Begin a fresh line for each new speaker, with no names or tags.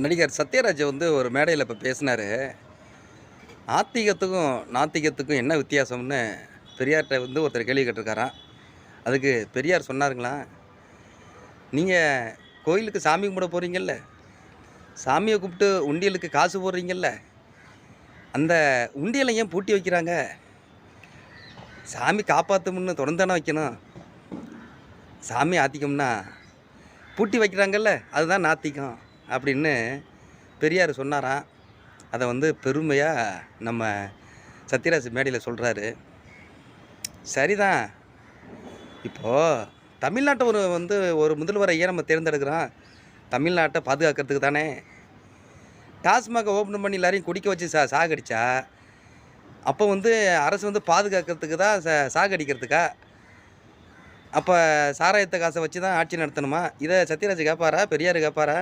நடிகர் சத்யராஜ் வந்து ஒரு மேடையில் இப்போ பேசினார். ஆத்திகத்துக்கும் நாத்திகத்துக்கும் என்ன வித்தியாசம்னு பெரியார்கிட்ட வந்து ஒருத்தர் கேள்வி கேட்டிருக்காராம். அதுக்கு பெரியார் சொன்னாருங்களாம், நீங்கள் கோயிலுக்கு சாமி கும்பிட போகிறீங்கல்ல, சாமியை கூப்பிட்டு உண்டியலுக்கு காசு போடுறீங்கல்ல, அந்த உண்டியலை ஏன் பூட்டி வைக்கிறாங்க? சாமி காப்பாற்றும்னு திறந்தானே வைக்கணும். சாமி ஆத்திகம்னா பூட்டி வைக்கிறாங்கல்ல, அதுதான் நாத்திகம் அப்படின்னு பெரியார் சொன்னாராம். அதை வந்து பெருமையாக நம்ம சத்யராஜ் மேடையில் சொல்கிறாரு. சரிதான். இப்போது தமிழ்நாட்டை ஒரு முதல்வரை ஏன் நம்ம தேர்ந்தெடுக்கிறோம்? தமிழ்நாட்டை பாதுகாக்கிறதுக்கு தானே. டாஸ்மாகை ஓப்பன் பண்ணி எல்லாரையும் குடிக்க வச்சு சாகடிச்சா அப்போ வந்து அரசு வந்து பாதுகாக்கிறதுக்கு தான் சாகடிக்கிறதுக்கா? அப்போ சாராயத்தை காசை வச்சு தான் ஆட்சி நடத்தணுமா? இதை சத்யராஜ் கேட்பாரா? பெரியார் கேட்பாரா?